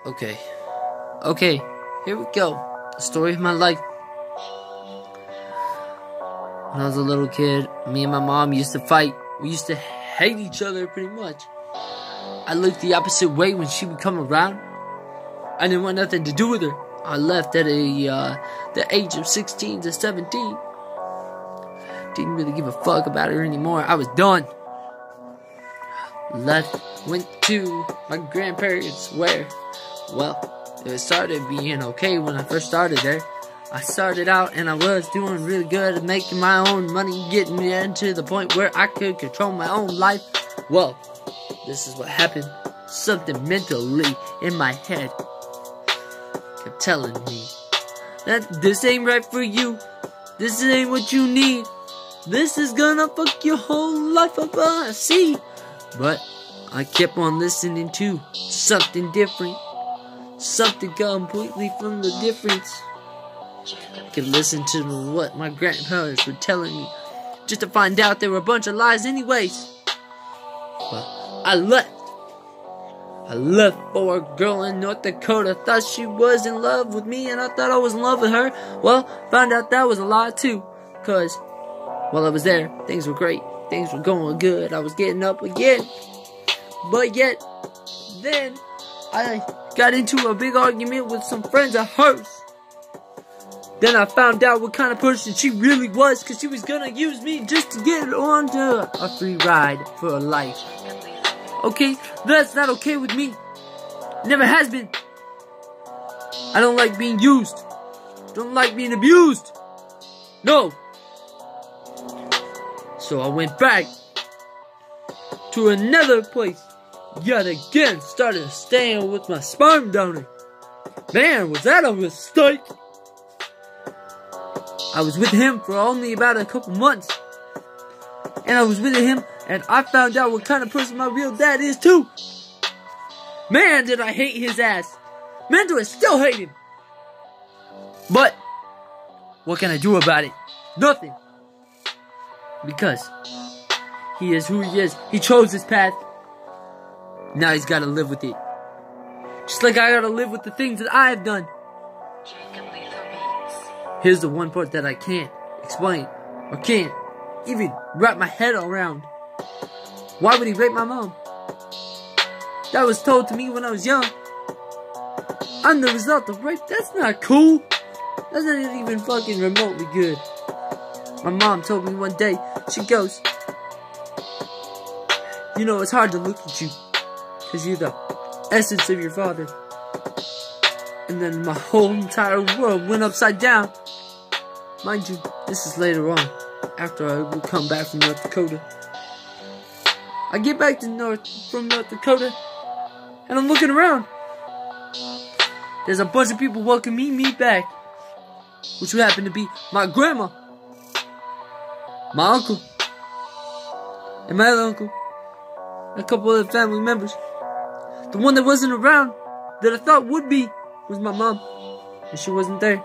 Okay, here we go. The story of my life. When I was a little kid, me and my mom used to fight. We used to hate each other pretty much. I looked the opposite way when she would come around. I didn't want nothing to do with her. I left at the age of 16 to 17. Didn't really give a fuck about her anymore. I was done. Went to my grandparents where, well, it started being okay when I first started there. I started out and I was doing really good at making my own money, getting to the point where I could control my own life. Well, this is what happened. Something mentally in my head kept telling me that this ain't right for you. This ain't what you need. This is gonna fuck your whole life up. See? But I kept on listening to something different. Something completely from the difference. I could listen to what my grandparents were telling me, just to find out they were a bunch of lies anyways. But I left. I left for a girl in North Dakota. Thought she was in love with me and I thought I was in love with her. Well, found out that was a lie too. Cause while I was there, things were great. Things were going good. I was getting up again. But yet, then I got into a big argument with some friends of hers. Then I found out what kind of person she really was, because she was gonna use me just to get onto a free ride for a life. Okay, that's not okay with me. Never has been. I don't like being used. Don't like being abused. No. So I went back to another place. Yet again, started staying with my sperm donor. Man, was that a mistake? I was with him for only about a couple months. And I was with him and I found out what kind of person my real dad is too. Man, did I hate his ass. Man, do I still hate him. But what can I do about it? Nothing. Because he is who he is. He chose his path. Now he's gotta live with it. Just like I gotta live with the things that I have done. Here's the one part that I can't explain, or can't even wrap my head around. Why would he rape my mom? That was told to me when I was young. I'm the result of rape. That's not cool. That's not even fucking remotely good. My mom told me one day, she goes, you know, it's hard to look at you, because you're the essence of your father. And then my whole entire world went upside down. Mind you, this is later on, after I would come back from North Dakota. I get back from North Dakota, and I'm looking around. There's a bunch of people welcoming me back, which would happen to be my grandma, my uncle, and my other uncle, and a couple other family members. The one that wasn't around, that I thought would be, was my mom, and she wasn't there.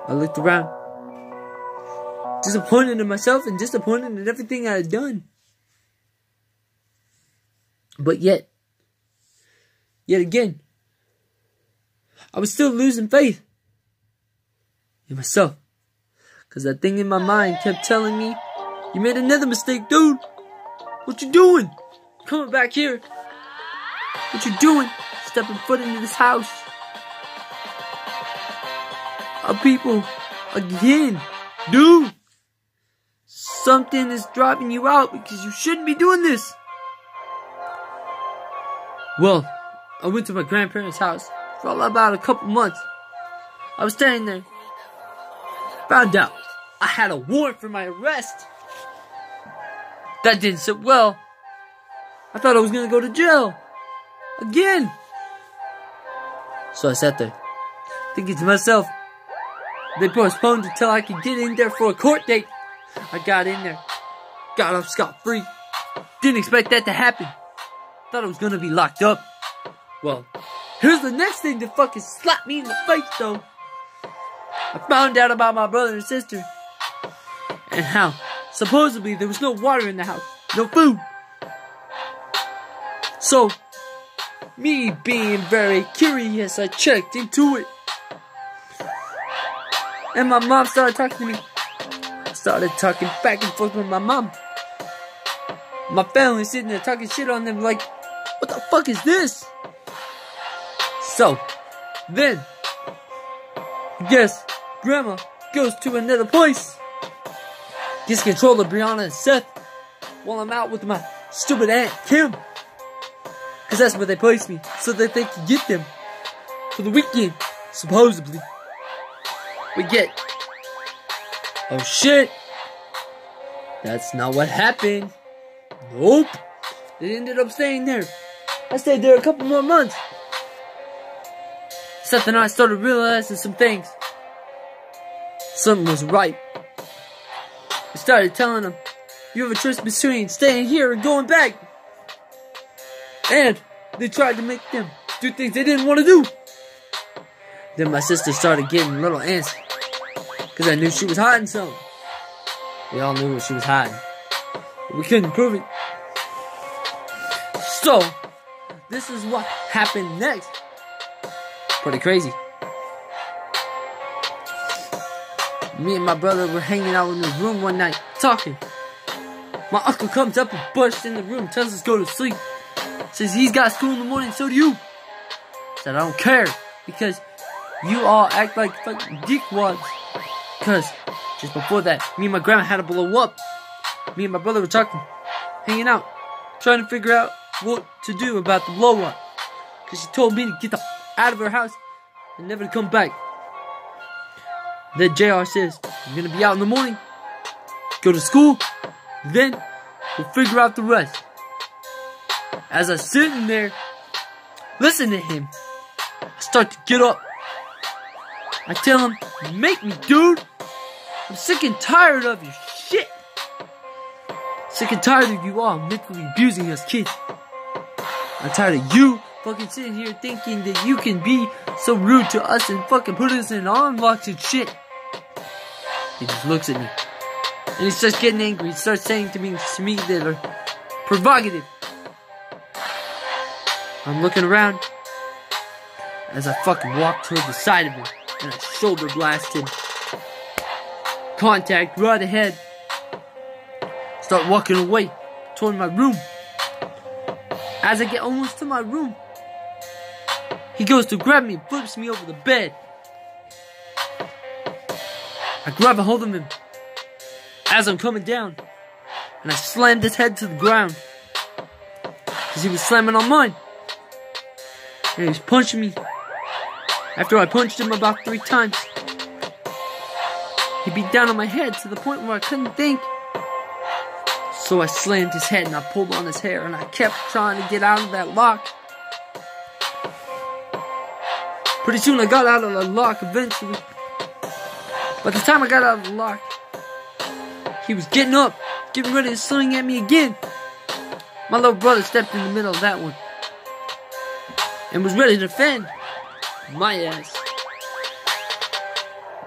I looked around, disappointed in myself and disappointed in everything I had done. But yet again, I was still losing faith in myself, because that thing in my mind kept telling me, you made another mistake, dude. What you doing? Coming back here. What you doing? Stepping foot into this house. Of people. Again. Dude. Something is driving you out because you shouldn't be doing this. Well, I went to my grandparents' house for about a couple months. I was staying there. Found out I had a warrant for my arrest. That didn't sit well. I thought I was gonna go to jail. Again. So I sat there, thinking to myself, they postponed it till I could get in there for a court date. I got in there, got off scot-free. Didn't expect that to happen. Thought I was gonna be locked up. Well, here's the next thing that fucking slapped me in the face though. I found out about my brother and sister, and how supposedly there was no water in the house, no food. So Me being very curious, I checked into it. And my mom started talking to me. I started talking back and forth with my mom. My family sitting there talking shit on them like, what the fuck is this? So, then, I guess Grandma goes to another place. Gets control of Brianna and Seth while I'm out with my stupid Aunt Kim. Cause that's where they placed me, so that they can get them for the weekend, supposedly. We get, oh shit, that's not what happened. Nope, they ended up staying there. I stayed there a couple more months. Seth and I started realizing some things. Something was right. I started telling them, you have a choice between staying here and going back. And they tried to make them do things they didn't want to do. Then my sister started getting a little antsy. Because I knew she was hiding something. We all knew what she was hiding. But we couldn't prove it. So, this is what happened next. Pretty crazy. Me and my brother were hanging out in the room one night, talking. My uncle comes up and bursts in the room, tells us to go to sleep. Says he's got school in the morning, so do you. Said I don't care, because you all act like fucking dickwads. Because just before that, me and my grandma had to blow up. Me and my brother were talking, hanging out, trying to figure out what to do about the blow up. Because she told me to get the out of her house and never to come back. Then JR says, I'm gonna be out in the morning, go to school, then we'll figure out the rest. As I'm sitting there, listen to him, I start to get up. I tell him, make me, dude. I'm sick and tired of your shit. Sick and tired of you all mentally abusing us kids. I'm tired of you fucking sitting here thinking that you can be so rude to us and fucking put us in arm locks and shit. He just looks at me. And he starts getting angry. He starts saying to me that are provocative. I'm looking around as I fucking walk toward the side of him and I shoulder blast him. Contact right ahead. Start walking away toward my room. As I get almost to my room, he goes to grab me and flips me over the bed. I grab a hold of him as I'm coming down, and I slammed his head to the ground because he was slamming on mine. And he was punching me. After I punched him about 3 times, he beat down on my head to the point where I couldn't think. So I slammed his head and I pulled on his hair and I kept trying to get out of that lock. Pretty soon I got out of the lock eventually. By the time I got out of the lock, he was getting up, getting ready to swing at me again. My little brother stepped in the middle of that one and was ready to defend my ass.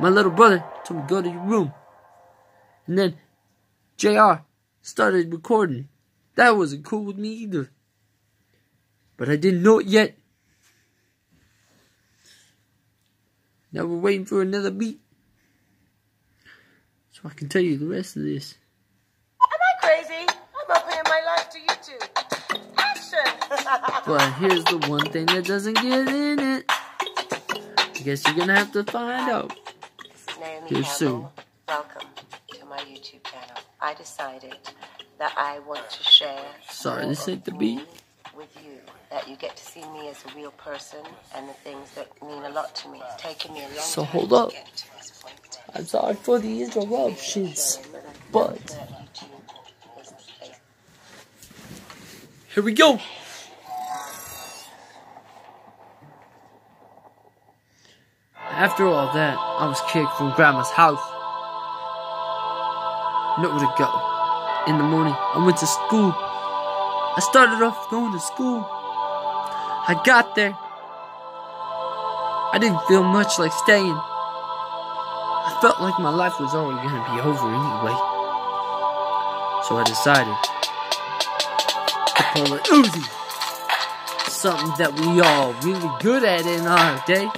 My little brother told me to go to your room. And then JR started recording. That wasn't cool with me either. But I didn't know it yet. Now we're waiting for another beat, so I can tell you the rest of this. Am I crazy? I'm opening my life to YouTube. Action! But here's the one thing that doesn't get in it. I guess you're gonna have to find out here soon. Welcome to my YouTube channel. I decided that I want to share. Sorry, this ain't the beat. With you, that you get to see me as a real person and the things that mean a lot to me. It's taken me a long time. So hold up. To get to this point. I'm sorry for the interruptions, but here we go. After all that, I was kicked from Grandma's house. Nowhere to go. In the morning, I went to school. I started off going to school. I got there. I didn't feel much like staying. I felt like my life was already going to be over anyway. So I decided to pull an Uzi. something that we all really good at in our day.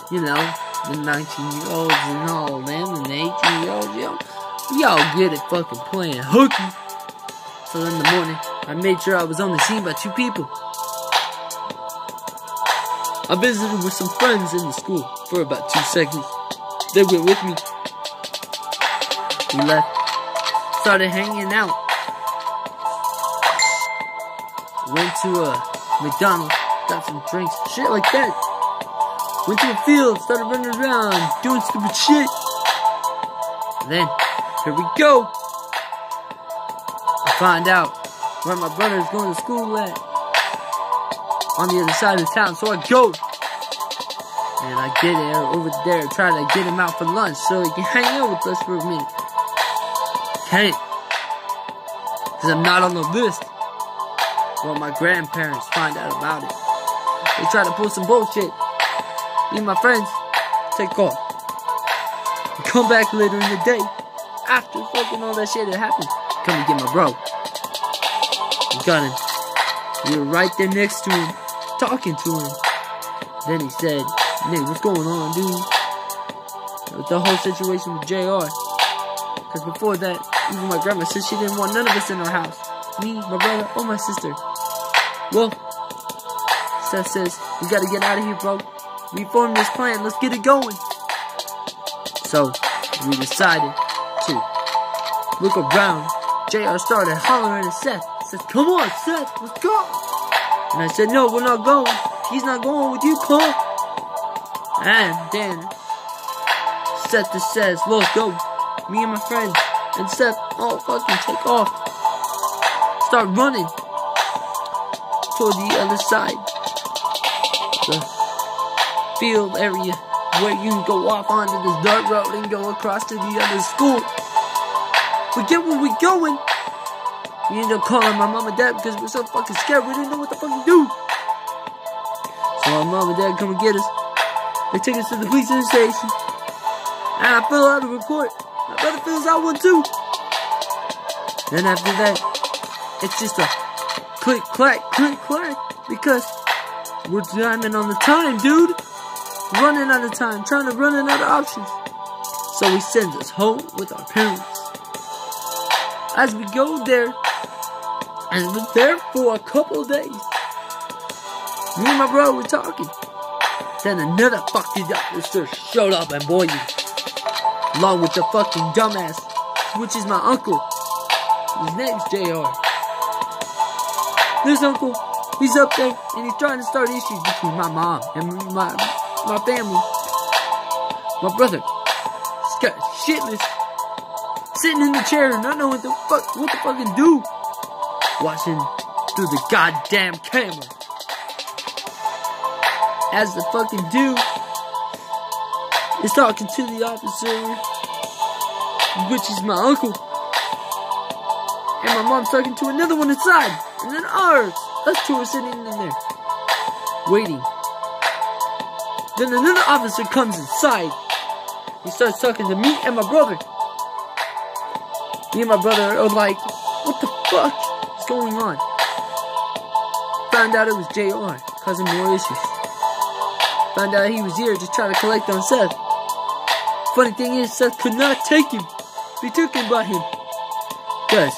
You know, the 19-year-olds and all them, and the 18-year-olds, you know, we all good at fucking playing hooky. So in the morning, I made sure I was only seen by 2 people. I visited with some friends in the school for about 2 seconds. They went with me. We left. Started hanging out. Went to a McDonald's. Got some drinks. Shit like that. Went to a field. Started running around. Doing stupid shit. And then, here we go. I find out where my brother is going to school at. On the other side of town. So I go. And I get there, over there, try to get him out for lunch so he can hang out with us for a minute. Can't. Because I'm not on the list. Well, my grandparents find out about it. They try to pull some bullshit. Me and my friends take off. We come back later in the day. After fucking all that shit that happened. Come and get my bro. We got him. We were right there next to him. Talking to him. Then he said, "Nigga, what's going on, dude?" With the whole situation with JR. Because before that, even my grandma said she didn't want none of us in our house. Me, my brother, or my sister. Well, Seth says, "We gotta get out of here, bro. We formed this plan. Let's get it going." So, we decided to look around. JR started hollering at Seth. He says, "Come on, Seth, let's go." And I said, "No, we're not going. He's not going with you, Cole." And then Seth just says, "Let's go." Me and my friends and Seth all fucking take off. Start running toward the other side. The field area where you can go off onto this dirt road and go across to the other school. We get where we going. We end up calling my mom and dad because we're so fucking scared. We didn't know what the fuck to do. So my mom and dad come and get us. They take us to the police station. And I fill out a report. My brother fills out one too. Then after that, it's just a click, clack, because we're timing on the time, dude. Running out of time, trying to run out of options. So he sends us home with our parents. As we go there, and we're there for a couple of days. Me and my bro were talking. Then another fucking officer showed up and boy, along with the fucking dumbass, which is my uncle. His name's JR. This uncle, he's up there and he's trying to start issues between my mom and my family. My brother, scared shitless, sitting in the chair and not knowing what the fucking do. Watching through the goddamn camera. As the fucking dude is talking to the officer, which is my uncle. And my mom's talking to another one inside. And then us 2 are sitting in there, waiting. Then another officer comes inside. He starts talking to me and my brother. Me and my brother are like, what the fuck is going on? Found out it was JR, causing more issues. Found out he was here just trying to collect on Seth. Funny thing is, Seth could not take him. They took him by him. Because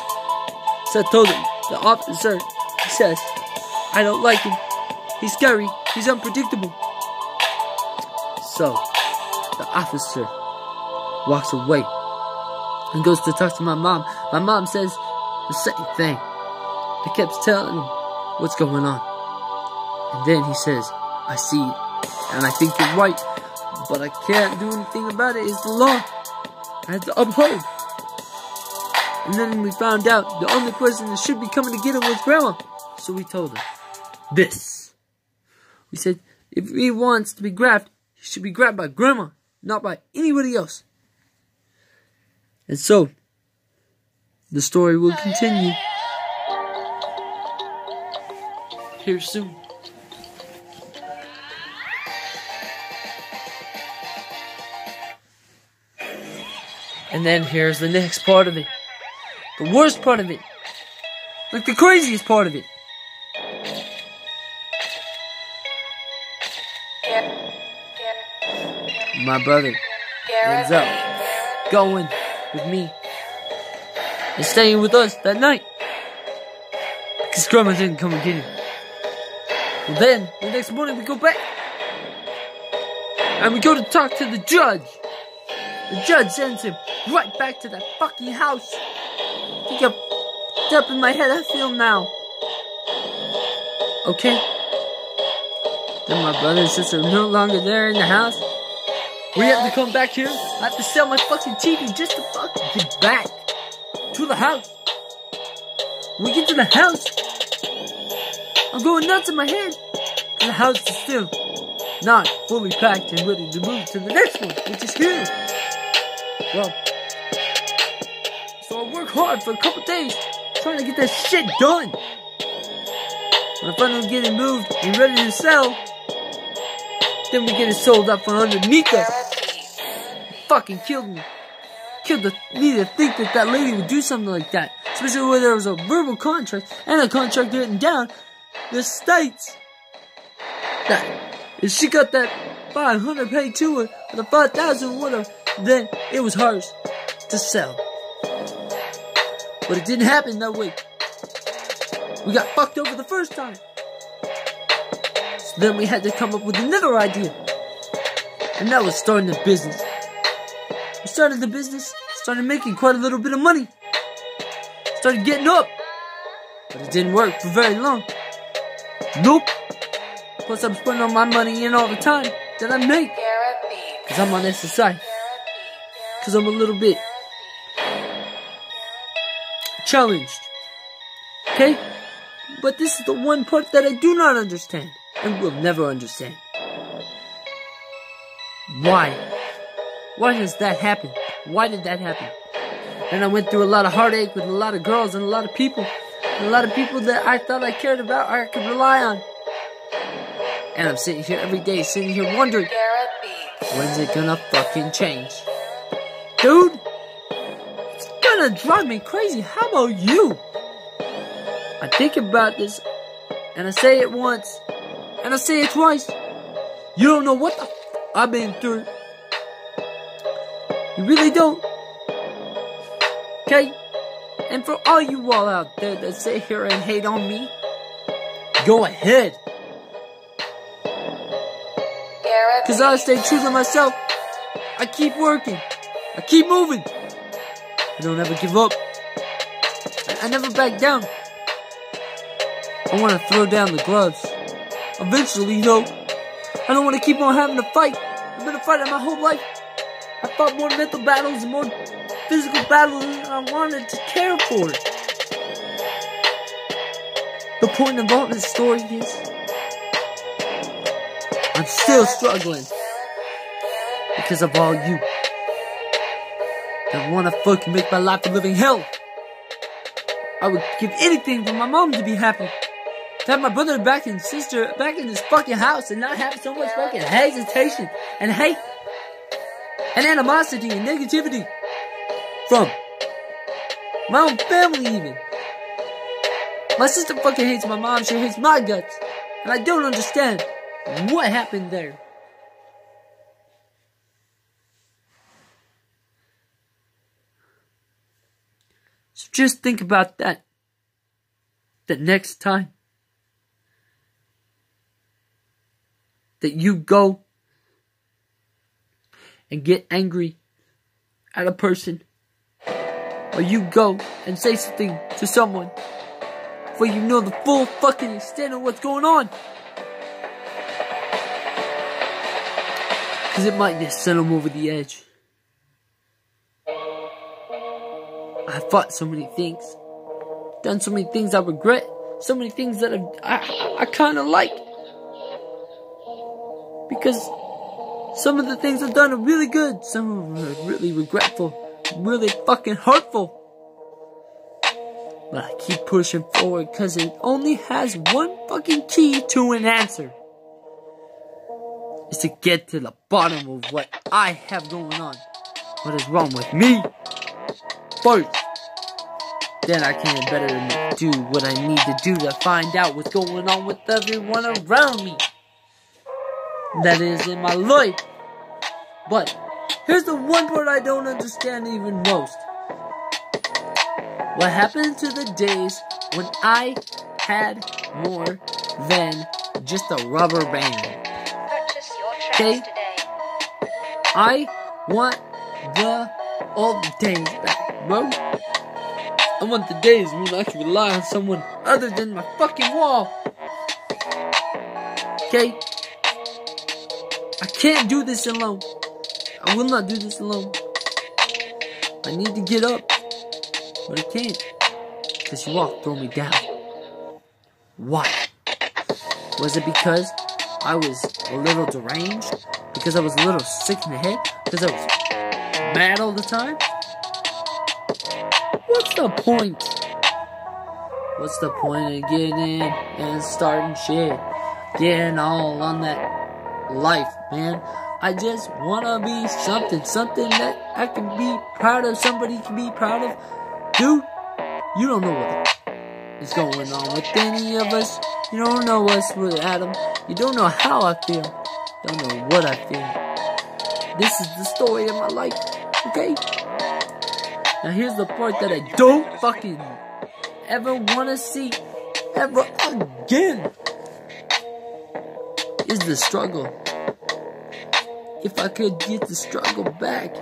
Seth told him, the officer, he says, "I don't like him. He's scary. He's unpredictable." So, the officer walks away and goes to talk to my mom. My mom says the same thing. I kept telling him what's going on. And then he says, "I see it. And I think you're right. But I can't do anything about it. It's the law. I have to uphold." And then we found out the only person that should be coming to get him was Grandma. So we told her this. We said, if he wants to be grabbed, he should be grabbed by Grandma, not by anybody else. And so, the story will continue here soon. And then here's the next part of it. The worst part of it. Like the craziest part of it. My brother ends up going with me and staying with us that night because grandma didn't come and get him. Well, then the next morning we go back and we go to talk to the judge. The judge sends him right back to that fucking house. I think I'm up in my head. I feel now. Okay. Then my brother and sister are no longer there in the house. We have to come back here. I have to sell my fucking TV just to fucking get back to the house. When we get to the house, I'm going nuts in my head. And the house is still not fully packed and ready to move to the next one, which is here. Well, so I work hard for a couple days trying to get that shit done. When I finally get it moved and ready to sell, then we get it sold up from underneath us. Fucking killed me. Killed me to think that that lady would do something like that. Especially where there was a verbal contract and a contract written down that states that if she got that 500 paid to her, or the 5,000 whatever, then it was hers to sell. But it didn't happen that way. We got fucked over the first time. So then we had to come up with another idea. And that was starting a business. We started the business, started making quite a little bit of money. Started getting up. But it didn't work for very long. Nope. Plus I'm spending all my money in all the time that I make. Because I'm on SSI. Because I'm a little bit challenged. Okay? But this is the one part that I do not understand. And will never understand. Why? Why does that happen? Why did that happen? And I went through a lot of heartache with a lot of girls and a lot of people. And a lot of people that I thought I cared about or I could rely on. And I'm sitting here every day, sitting here wondering, when's it gonna fucking change? Dude, it's gonna drive me crazy. How about you? I think about this, and I say it once, and I say it twice. You don't know what the f I've been through. You really don't. Okay? And for all you all out there that sit here and hate on me, go ahead. Because I stay true to myself. I keep working. I keep moving. I don't ever give up. I never back down. I want to throw down the gloves. Eventually, though, I don't want to keep on having to fight. I've been a fighter my whole life. I fought more mental battles and more physical battles than I wanted to care for. The point of all this story is, I'm still struggling because of all you that want to fucking make my life a living hell. I would give anything for my mom to be happy. To have my brother back and sister back in this fucking house and not have so much fucking hesitation and hate and animosity and negativity from my own family even. My sister fucking hates my mom, she hates my guts. And I don't understand what happened there. So just think about that. The next time that you go and get angry at a person, or you go and say something to someone, for you know the full fucking extent of what's going on. Because it might just send them over the edge. I fought so many things. Done so many things I regret. So many things that I kind of like. Because some of the things I've done are really good. Some of them are really regretful. Really fucking hurtful. But I keep pushing forward because it only has one fucking key to an answer. Is to get to the bottom of what I have going on. What is wrong with me first. Then I can better do what I need to do to find out what's going on with everyone around me. that is in my life. But here's the one part I don't understand even most. What happened to the days when I had more than just a rubber band? Okay? I want the old days back, bro. I want the days when I could rely on someone other than my fucking wall. Okay? I can't do this alone. I will not do this alone. I need to get up, but I can't. Because you all throw me down. Why? Was it because I was a little deranged? Because I was a little sick in the head? Because I was mad all the time? What's the point? What's the point of getting in and starting shit? Getting all on that life, man. I just wanna be something that I can be proud of, somebody can be proud of. Dude, you don't know what is going on with any of us. You don't know us with Adam. You don't know how I feel. You don't know what I feel. This is the story of my life, okay? Now here's the part that I don't fucking ever wanna see ever again. Is the struggle. If I could get the struggle back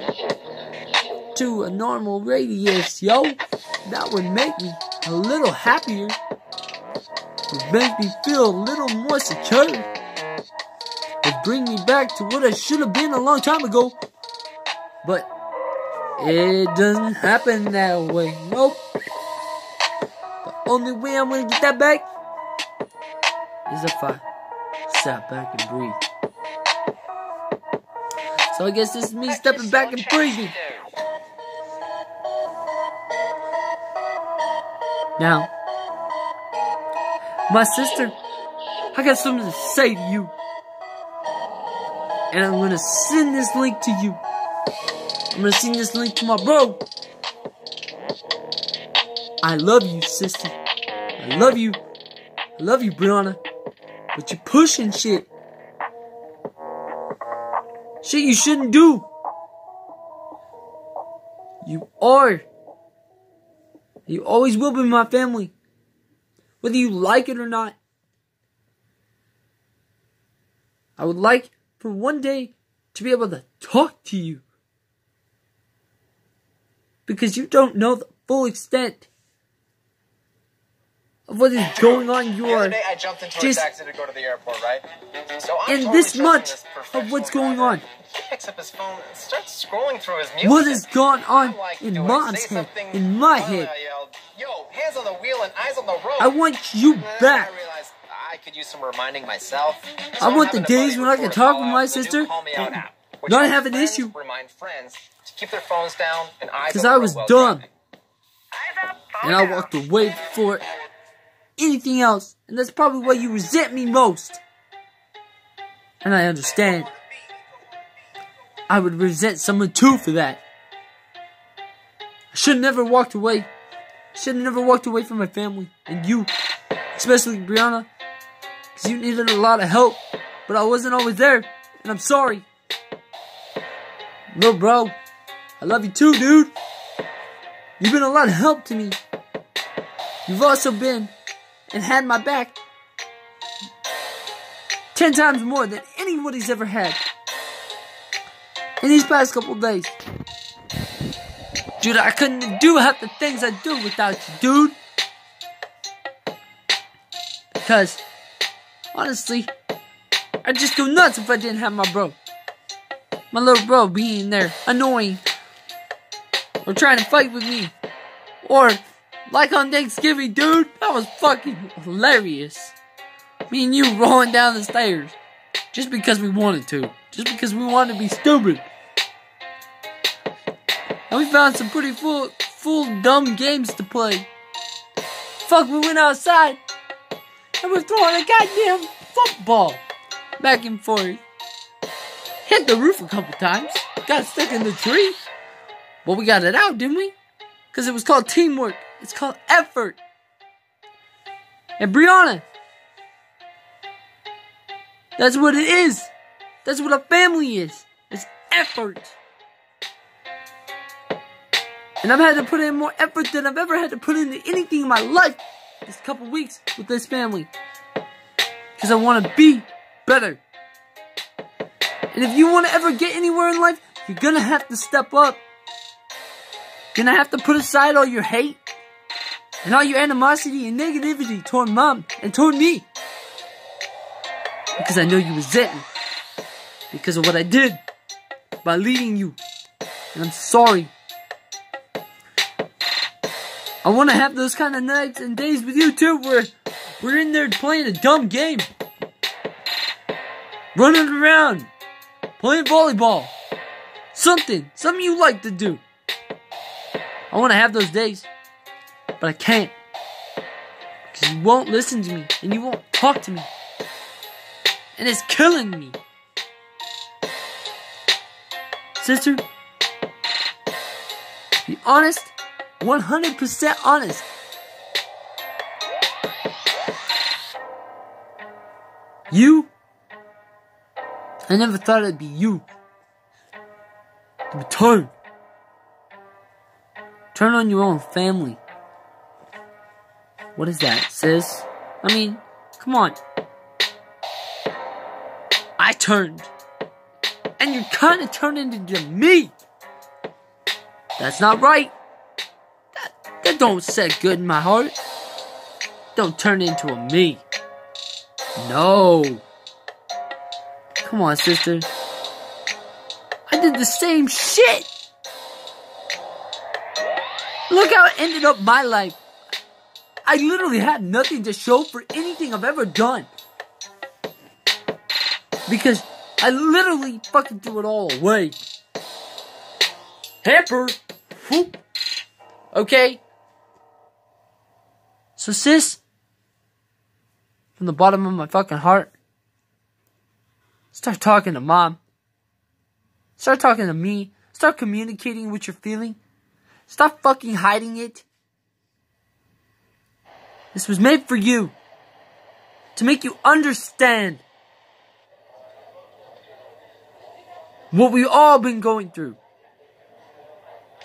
to a normal radius, yo, that would make me a little happier. Would make me feel a little more secure. Would bring me back to what I should have been a long time ago. But it doesn't happen that way. Nope. The only way I'm gonna get that back is if I sat back and breathe. So I guess this is me stepping back and breathing. Now, my sister, I got something to say to you. And I'm gonna send this link to you. I'm gonna send this link to my bro. I love you, sister. I love you. I love you, Brianna. But you're pushing shit. Shit you shouldn't do. You are. You always will be my family. Whether you like it or not. I would like for one day to be able to talk to you. Because you don't know the full extent of what is going on. You are I jumped into a taxi to go to the airport, right? So I'm and totally this much trusting of what's going on. He picks up his phone and starts scrolling through his music. What has gone on Like, in do I Mom's say head, something? in my Finally, head. I yelled, "Yo, hands on the wheel and eyes on the road." I want you And then back. I realized I could use some reminding myself. So I I'm want the having a days buddy when I can record a talk call with out my with the new sister Call Me Out and app, which not helps have an friends issue. Remind friends to keep their phones down and eyes Because on the I road was while dumb. driving. And I walked away for anything else. And that's probably why you resent me most. And I understand. I would resent someone too for that. I should have never walked away. I should have never walked away from my family. And you, especially Brianna. Because you needed a lot of help. But I wasn't always there. And I'm sorry. Little bro, I love you too, dude. You've been a lot of help to me. You've also been and had my back 10 times more than anybody's ever had. In these past couple days. Dude, I couldn't do half the things I do without you, dude. Because, honestly, I'd just go nuts if I didn't have my bro. My little bro being there, annoying. Or trying to fight with me. Or, like on Thanksgiving, dude, that was fucking hilarious. Me and you rolling down the stairs. Just because we wanted to. Just because we wanted to be stupid. And we found some pretty full dumb games to play. Fuck, we went outside. And we're throwing a goddamn football. Back and forth. Hit the roof a couple times. Got stuck in the tree. Well, we got it out, didn't we? Because it was called teamwork. It's called effort. And Brianna. That's what it is. That's what a family is. It's effort. And I've had to put in more effort than I've ever had to put into anything in my life this couple weeks with this family. Because I want to be better. And if you want to ever get anywhere in life, you're going to have to step up. You're going to have to put aside all your hate and all your animosity and negativity toward Mom and toward me. Because I know you resent me. Because of what I did by leading you. And I'm sorry. I want to have those kind of nights and days with you too, where we're in there playing a dumb game. Running around. Playing volleyball. Something you like to do. I want to have those days. But I can't. Because you won't listen to me. And you won't talk to me. And it's killing me. Sister, be honest. 100% honest. You? I never thought it'd be you. You would turn. Turn on your own family. What is that, sis? I mean, come on. I turned. And you're kind of turning into me. That's not right. That don't set good in my heart. Don't turn into a me. No. Come on, sister. I did the same shit. Look how it ended up my life. I literally had nothing to show for anything I've ever done. Because I literally fucking threw it all away. Hamper. Whoop. Okay? So sis, from the bottom of my fucking heart, start talking to Mom. Start talking to me. Start communicating what you're feeling. Stop fucking hiding it. This was made for you. To make you understand what we've all been going through.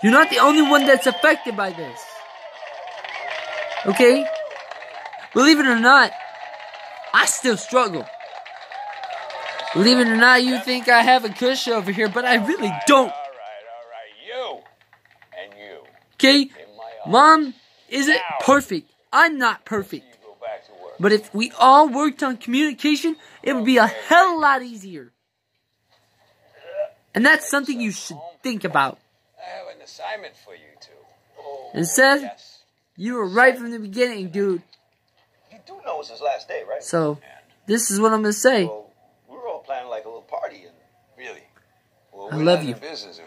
You're not the only one that's affected by this. Okay? Believe it or not, I still struggle. Believe it or not, you think I have a cush over here, but I really don't. Alright. You. And you. Okay? Mom isn't perfect. I'm not perfect. But if we all worked on communication, it would be a hell of a lot easier. And that's something you should think about. I have an assignment for you two. And said, Yes. you were right from the beginning, dude. You do know it's his last day, right? So, this is what I'm going to say. Well, we were all planning like a little party, and really, well, I we're love not in you. the business of